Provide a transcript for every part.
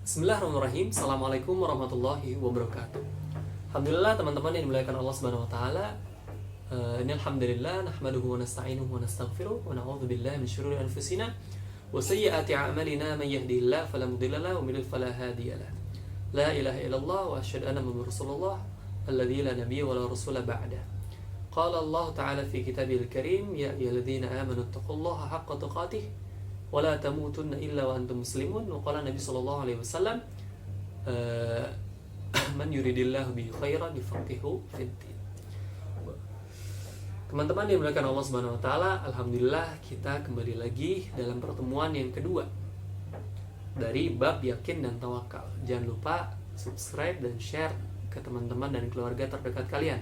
Bismillahirrahmanirrahim. Assalamualaikum warahmatullahi wabarakatuh. Alhamdulillah teman-teman yang dimuliakan Allah Subhanahu wa taala. Ini alhamdulillah nahmaduhu wa nasta'inuhu wa nastaghfiruh wa na'udzu billahi min syururi anfusina wa sayyiati a'malina may yahdihillahu fala mudilla lahu wa may yudlil fala hadiya lahu. La ilaha illallah wa asyhadu anna muhammadar rasulullah alladzi la nabiyya wa la rasula ba'da. Qala Allah ta'ala fi kitabihil karim ya ayyuhalladzina amanu taqullaha haqqa tuqatih wala tamutunna illa wa antum muslimun. Wa qala Nabi sallallahu alaihi wasallam man yuridillahu bihi khairan yufaqihu fid din. Teman-teman yang dimuliakan Allah Subhanahu wa taala, alhamdulillah kita kembali lagi dalam pertemuan yang kedua dari bab yakin dan tawakal. Jangan lupa subscribe dan share ke teman-teman dan keluarga terdekat kalian.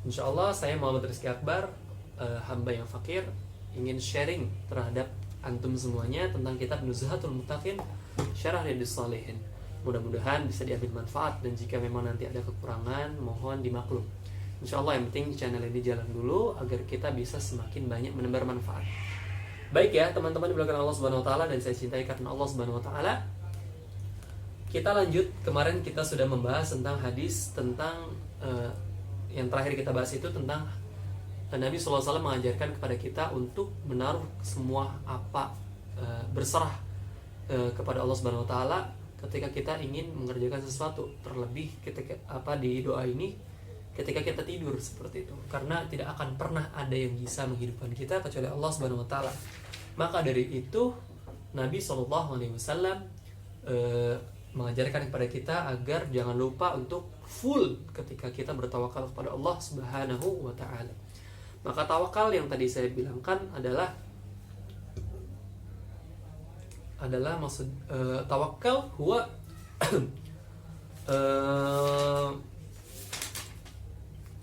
Insyaallah saya Muhammad Rizky Akbar, hamba yang fakir, ingin sharing terhadap antum semuanya tentang kitab Nuzhatul Muttaqin Syarah Riyadhus Shalihin. Mudah-mudahan bisa diambil manfaat, dan jika memang nanti ada kekurangan mohon dimaklum. Insyaallah yang penting channel ini jalan dulu agar kita bisa semakin banyak menebar manfaat. Baik ya teman-teman dimuliakan Allah Subhanahu wa taala dan saya cintai karena Allah Subhanahu wa taala. Kita lanjut, kemarin kita sudah membahas tentang hadis tentang yang terakhir kita bahas itu tentang Nabi SAW mengajarkan kepada kita untuk menaruh semua apa, berserah kepada Allah Subhanahu Wa Taala ketika kita ingin mengerjakan sesuatu, terlebih ketika di doa ini ketika kita tidur seperti itu, karena tidak akan pernah ada yang bisa menghidupkan kita kecuali Allah Subhanahu Wa Taala. Maka dari itu Nabi SAW mengajarkan kepada kita agar jangan lupa untuk full ketika kita bertawakal kepada Allah Subhanahu Wa Taala. Maka tawakal yang tadi saya bilangkan adalah maksud tawakal huwa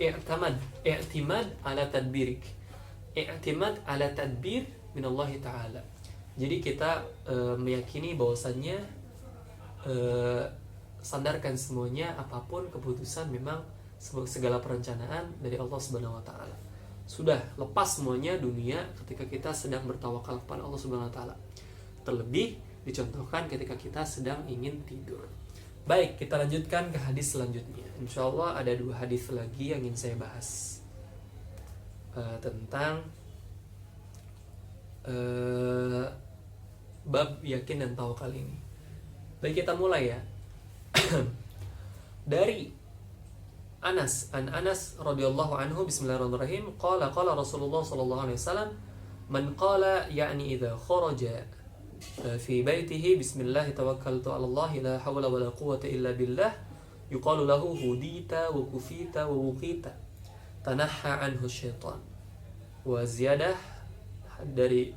i'timad ala tadbirik. I'timad ala tadbir min Allah Ta'ala. Jadi kita meyakini bahwasannya sandarkan semuanya, apapun keputusan memang segala perencanaan dari Allah Subhanahu Wa Ta'ala. Sudah lepas semuanya dunia ketika kita sedang bertawakal kepada Allah Subhanahu wa taala. Terlebih dicontohkan ketika kita sedang ingin tidur. Baik, kita lanjutkan ke hadis selanjutnya. Insyaallah ada 2 hadis lagi yang ingin saya bahas tentang bab yakin dan tawakal ini. Baik, kita mulai ya. Dari Anas radhiyallahu anhu, bismillahirrahmanirrahim, qala Rasulullah sallallahu alaihi wasallam, man qala ya'ni idza kharaja fi baitihi bismillah tawakkaltu 'ala Allah la hawla wa la quwwata illa billah yuqalu lahu hudita wa kufita wa wuqita tanahha anhu syaitan. Wa ziyadah dari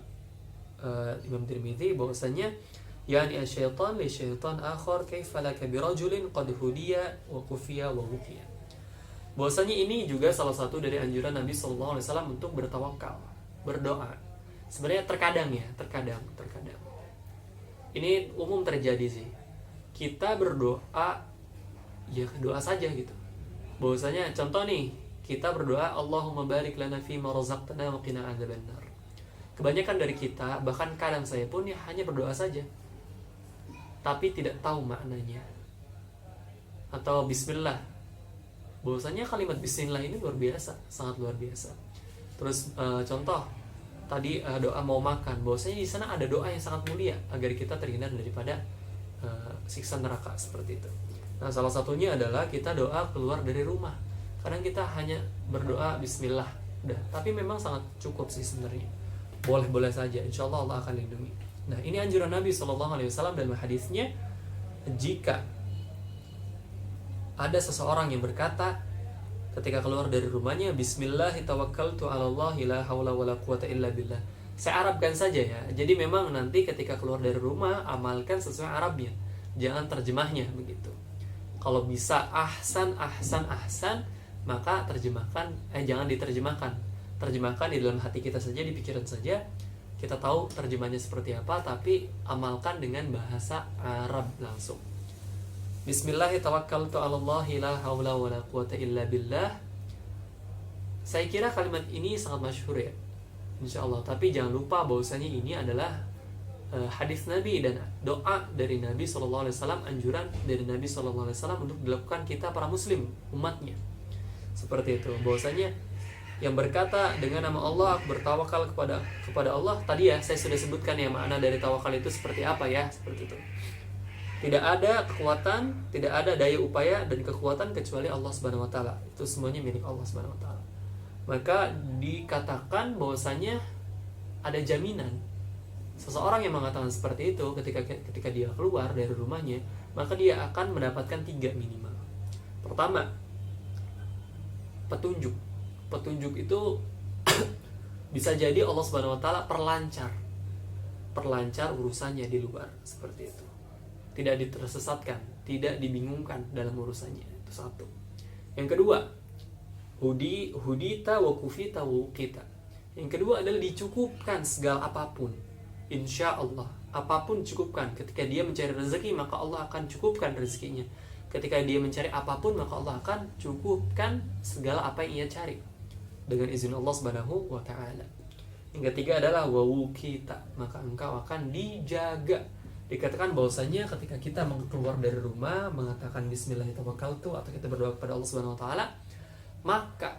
Imam Tirmidzi bahwasanya yani asyaitan li syaitan akhar kaifa laka bi rajulin qad hudiya wa kufiya wa wuqiya. Bahwasanya ini juga salah satu dari anjuran Nabi SAW untuk bertawakal, berdoa. Sebenarnya terkadang ini umum terjadi sih. Kita berdoa, ya doa saja gitu. Bahwasanya contoh nih, kita berdoa Allahumma barik lana fima razaqtana wa qina adzabannar. Kebanyakan dari kita, bahkan kadang saya pun ya hanya berdoa saja, tapi tidak tahu maknanya. Atau bismillah. Bahwasanya kalimat bismillah ini luar biasa, sangat luar biasa. Terus contoh tadi doa mau makan, bahwasanya di sana ada doa yang sangat mulia agar kita terhindar daripada siksa neraka seperti itu. Nah, salah satunya adalah kita doa keluar dari rumah. Kadang kita hanya berdoa bismillah, udah. Tapi memang sangat cukup sih sebenarnya. Boleh-boleh saja, insyaallah Allah akan lindungi. Nah, ini anjuran Nabi SAW dalam hadisnya, jika ada seseorang yang berkata ketika keluar dari rumahnya, bismillah tawakkaltu 'ala Allah la haula wala quwata illa billah. Saya arabkan saja ya. Jadi memang nanti ketika keluar dari rumah amalkan sesuai Arabnya, jangan terjemahnya begitu. Kalau bisa ahsan, maka terjemahkan jangan diterjemahkan. Terjemahkan di dalam hati kita saja, di pikiran saja. Kita tahu terjemahnya seperti apa, tapi amalkan dengan bahasa Arab langsung. Bismillahirrahmanirrahim, Allah la haula wa la quwata illa billah. Saya kira kalimat ini sangat masyhur ya, insyaallah. Tapi jangan lupa bahwasanya ini adalah hadis Nabi dan doa dari Nabi SAW, anjuran dari Nabi SAW untuk dilakukan kita para muslim umatnya. Seperti itu, bahwasanya yang berkata dengan nama Allah, aku bertawakal kepada Allah. Tadi ya saya sudah sebutkan ya makna dari tawakal itu seperti apa ya, seperti itu. Tidak ada kekuatan, tidak ada daya upaya dan kekuatan kecuali Allah Subhanahu wa taala. Itu semuanya milik Allah Subhanahu wa taala. Maka dikatakan bahwasanya ada jaminan. Seseorang yang mengatakan seperti itu ketika dia keluar dari rumahnya, maka dia akan mendapatkan 3 minimal. Pertama, petunjuk. Petunjuk itu bisa jadi Allah Subhanahu wa taala perlancar urusannya di luar, seperti itu. Tidak ditersesatkan, tidak dibingungkan dalam urusannya. Itu satu. Yang kedua, hudita wa kufita wa uqita. Yang kedua adalah dicukupkan segala apapun. Insya Allah, apapun cukupkan. Ketika dia mencari rezeki, maka Allah akan cukupkan rezekinya. Ketika dia mencari apapun, maka Allah akan cukupkan segala apa yang ia cari dengan izin Allah Subhanahu wa taala. Yang ketiga adalah wawukita, maka engkau akan dijaga. Dikatakan bahwasanya ketika kita keluar dari rumah mengatakan bismillahirrahmanirrahim atau kita berdoa kepada Allah Subhanahu wa taala, maka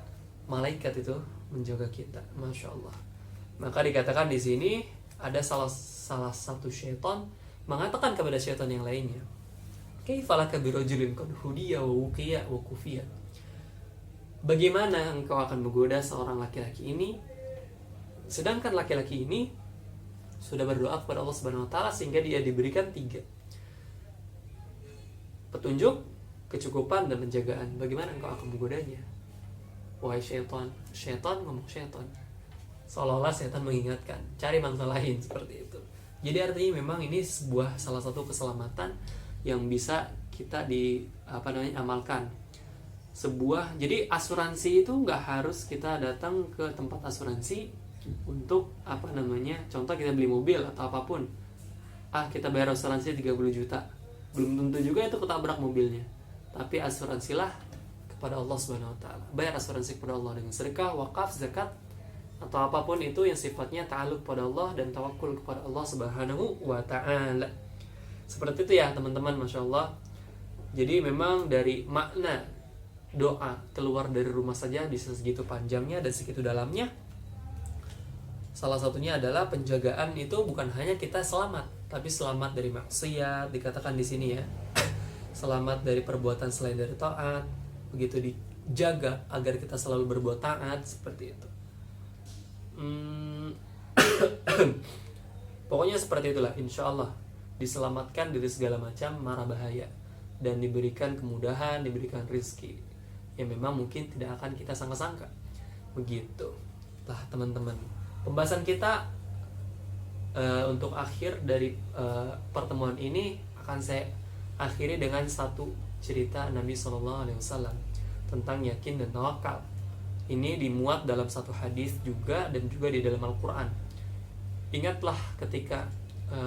malaikat itu menjaga kita. Masya Allah. Maka dikatakan di sini ada salah satu syaitan mengatakan kepada syaitan yang lainnya, kaifalaka birajulin qad hudiya wa wuqiya wa kufiya. Bagaimana engkau akan menggoda seorang laki-laki ini, sedangkan laki-laki ini sudah berdoa kepada Allah Subhanahu wa taala sehingga dia diberikan 3. Petunjuk, kecukupan dan penjagaan. Bagaimana engkau akan menggodanya? Wahai syaitan. Syaitan ngomong syaitan. Seolah-olah syaitan mengingatkan, cari mangsa lain, seperti itu. Jadi artinya memang ini salah satu keselamatan yang bisa kita amalkan. Jadi asuransi itu nggak harus kita datang ke tempat asuransi untuk contoh kita beli mobil atau apapun, kita bayar asuransi 30 juta, belum tentu juga itu ketabrak mobilnya. Tapi asuransilah kepada Allah Subhanahu wa taala, bayar asuransi kepada Allah dengan sedekah, wakaf, zakat atau apapun itu yang sifatnya ta'alluq pada Allah dan tawakul kepada Allah Subhanahu wa taala. Seperti itu ya teman-teman, Masya Allah. Jadi memang dari makna doa keluar dari rumah saja bisa segitu panjangnya dan segitu dalamnya. Salah satunya adalah penjagaan itu bukan hanya kita selamat, tapi selamat dari maksiat, dikatakan di sini ya. Selamat dari perbuatan selain dari taat, begitu dijaga agar kita selalu berbuat taat, seperti itu. Pokoknya seperti itulah, insya Allah diselamatkan dari segala macam mara bahaya dan diberikan kemudahan, diberikan rezeki yang memang mungkin tidak akan kita sangka-sangka. Begitu lah teman-teman, pembahasan kita untuk akhir dari pertemuan ini akan saya akhiri dengan satu cerita Nabi SAW tentang yakin dan tawakal. Ini dimuat dalam satu hadis juga dan juga di dalam Al-Quran. Ingatlah ketika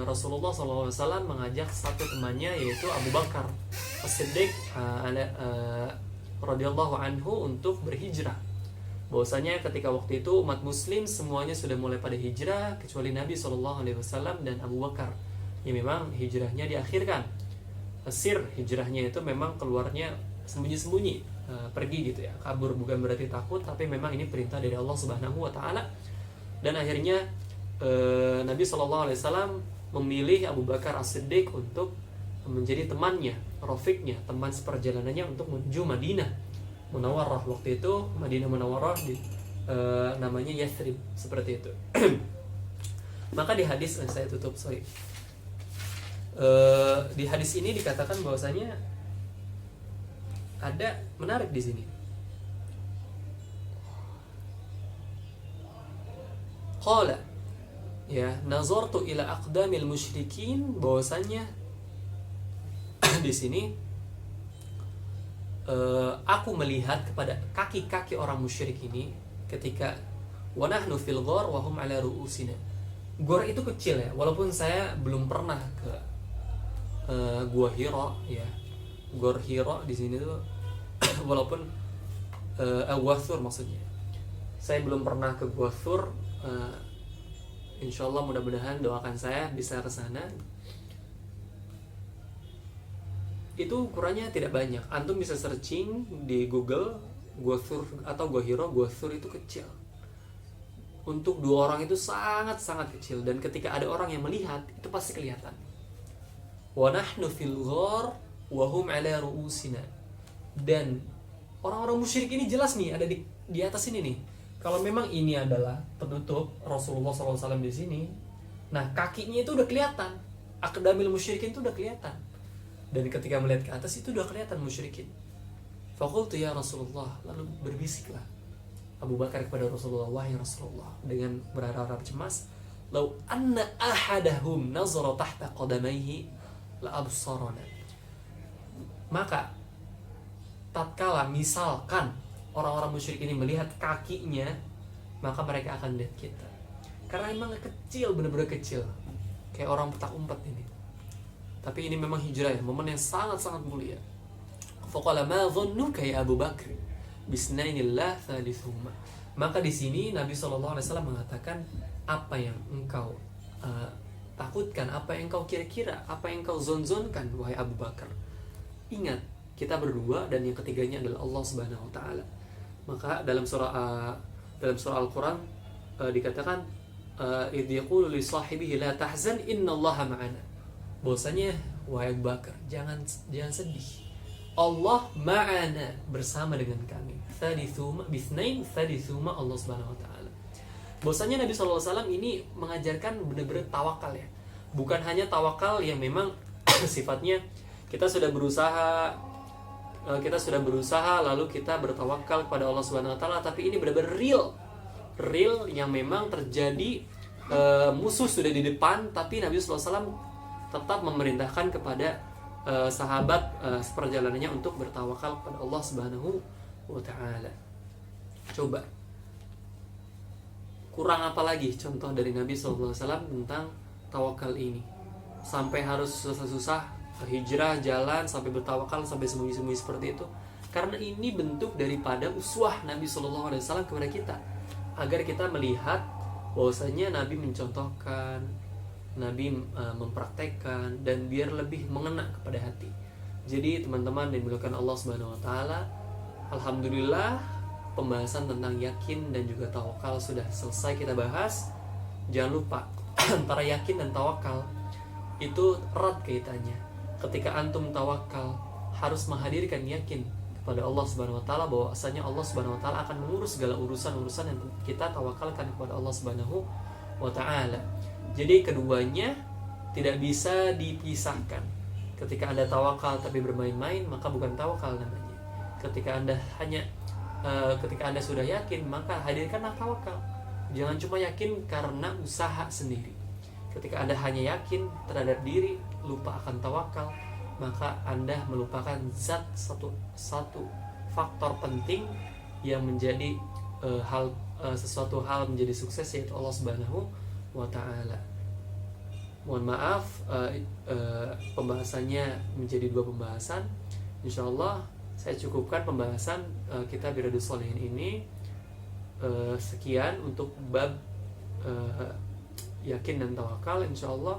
Rasulullah SAW mengajak satu temannya yaitu Abu Bakar As-Siddiq radhiyallahu anhu untuk berhijrah. Bahwasanya ketika waktu itu umat muslim semuanya sudah mulai pada hijrah kecuali Nabi SAW dan Abu Bakar yang memang hijrahnya diakhirkan. Hijrahnya itu memang keluarnya sembunyi-sembunyi, pergi gitu ya, kabur, bukan berarti takut, tapi memang ini perintah dari Allah Subhanahu wa taala. Dan akhirnya Nabi SAW memilih Abu Bakar As-Siddiq untuk menjadi temannya, rafiqnya, teman seperjalanannya untuk menuju Madinah Munawwarah. Waktu itu Madinah Munawwarah namanya Yathrib, seperti itu. Maka di hadis di hadis ini dikatakan bahwasanya ada menarik di sini. Qala ya nazartu ila aqdamil musyrikin, bahwasanya di sini aku melihat kepada kaki-kaki orang musyrik ini ketika wa nahnu fil ghar wa hum ala ru'usina. Gor itu kecil ya, walaupun saya belum pernah ke Gua Hira ya. Gor Hira di sini tuh walaupun Gua Thur maksudnya. Saya belum pernah ke Gua Thur Insya Allah mudah-mudahan doakan saya bisa ke sana. Itu ukurannya tidak banyak. Antum bisa searching di Google Gosur atau Gohiro. Gosur itu kecil. Untuk 2 orang itu sangat-sangat kecil, dan ketika ada orang yang melihat itu pasti kelihatan. Wa nahnu fil ghar wa hum ala ru'usina. Dan orang-orang musyrik ini jelas nih ada di atas ini nih. Kalau memang ini adalah penutup Rasulullah SAW di sini, nah kakinya itu udah kelihatan. Aqdamil musyrikin itu udah kelihatan. Dan ketika melihat ke atas itu udah kelihatan musyrikin. Faqultu ya Rasulullah, lalu berbisiklah Abu Bakar kepada Rasulullah, wahai Rasulullah, dengan berharap cemas, lau anna ahadahum nazara tahta qadamaihi la absarana. Maka tatkala misalkan orang-orang musyrik ini melihat kakinya, maka mereka akan lihat kita. Karena memang kecil, benar-benar kecil, kayak orang petak umpet ini. Tapi ini memang hijrah ya, momen yang sangat-sangat mulia. Faqala ma dhannuka ya Abu Bakr bisnainillah thalithuma. Maka di sini Nabi SAW mengatakan, apa yang engkau takutkan, apa yang engkau kira-kira, apa yang engkau zonzonkan wahai Abu Bakar. Ingat, kita berdua dan yang ketiganya adalah Allah Subhanahu wa taala. Maka dalam surah Al-Qur'an dikatakan idh yaqulu li sahibihi la tahzan innallaha ma'ana. Bahwasanya wahai Abu Bakar, jangan sedih. Allah ma'ana, bersama dengan kami. Thalithuma bisnain thalithuma Allah Subhanahu wa taala. Bahwasanya Nabi SAW ini mengajarkan benar-benar tawakal ya. Bukan hanya tawakal yang memang sifatnya kita sudah berusaha lalu kita bertawakal kepada Allah Subhanahu wa taala, tapi ini benar-benar real yang memang terjadi. Musuh sudah di depan, tapi Nabi SAW tetap memerintahkan kepada sahabat seperjalanannya untuk bertawakal kepada Allah Subhanahu wa taala. Coba kurang apa lagi contoh dari Nabi SAW tentang tawakal ini, sampai harus susah-susah hijrah jalan sampai bertawakal sampai sembunyi-sembunyi seperti itu. Karena ini bentuk daripada uswah Nabi SAW kepada kita, agar kita melihat bahwasanya Nabi mencontohkan, Nabi mempraktekkan, dan biar lebih mengena kepada hati. Jadi teman-teman yang dimuliakan Allah Subhanahu wa taala, alhamdulillah pembahasan tentang yakin dan juga tawakal sudah selesai kita bahas. Jangan lupa antara yakin dan tawakal itu erat kaitannya. Ketika antum tawakal, harus menghadirkan yakin kepada Allah Subhanahu wa taala bahwasanya Allah Subhanahu wa taala akan mengurus segala urusan-urusan yang kita tawakalkan kepada Allah Subhanahu wa taala. Jadi keduanya tidak bisa dipisahkan. Ketika Anda tawakal tapi bermain-main, maka bukan tawakal namanya. Ketika Anda sudah yakin, maka hadirkanlah tawakal. Jangan cuma yakin karena usaha sendiri. Ketika Anda hanya yakin terhadap diri, lupa akan tawakal, maka Anda melupakan satu faktor penting yang menjadi sesuatu hal menjadi sukses, yaitu Allah Subhanahu wa ta'ala. Mohon maaf, pembahasannya menjadi 2 pembahasan. Insyaallah saya cukupkan pembahasan kitab Riyadhus Shalihin ini. Sekian untuk bab yakin dan tawakal. Insyaallah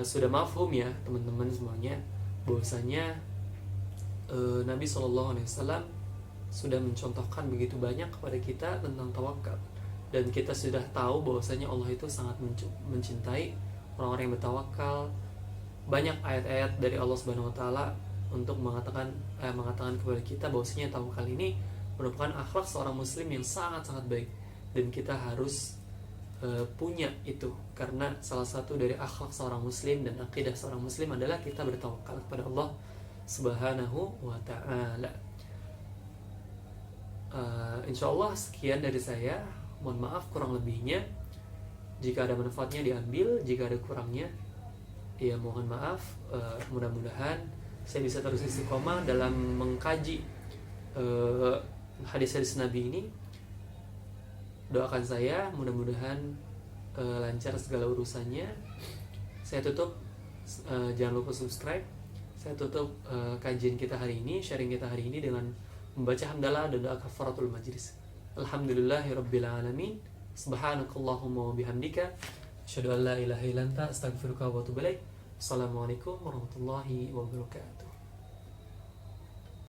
sudah mafhum ya teman-teman semuanya, bahwasanya Nabi SAW sudah mencontohkan begitu banyak kepada kita tentang tawakal, dan kita sudah tahu bahwasanya Allah itu sangat mencintai orang-orang yang bertawakal. Banyak ayat-ayat dari Allah Subhanahu wa taala untuk mengatakan kepada kita bahwasanya tawakal ini merupakan akhlak seorang muslim yang sangat-sangat baik, dan kita harus punya itu, karena salah satu dari akhlak seorang muslim dan akidah seorang muslim adalah kita bertawakal kepada Allah Subhanahu wa ta'ala. Insyaallah sekian dari saya. Mohon maaf kurang lebihnya. Jika ada manfaatnya diambil, jika ada kurangnya ya mohon maaf. Mudah-mudahan saya bisa terus istiqomah dalam mengkaji hadis-hadis Nabi ini. Doakan saya mudah-mudahan lancar segala urusannya. Saya tutup, jangan lupa subscribe. Saya tutup kajian kita hari ini, sharing kita hari ini dengan membaca hamdalah dan doa kafaratul majlis. Alhamdulillahirabbil alamin. Subhanakallahumma wa bihamdika asyhadu an la ilaha illa anta astaghfiruka wa atubu ilaik. Assalamualaikum warahmatullahi wabarakatuh.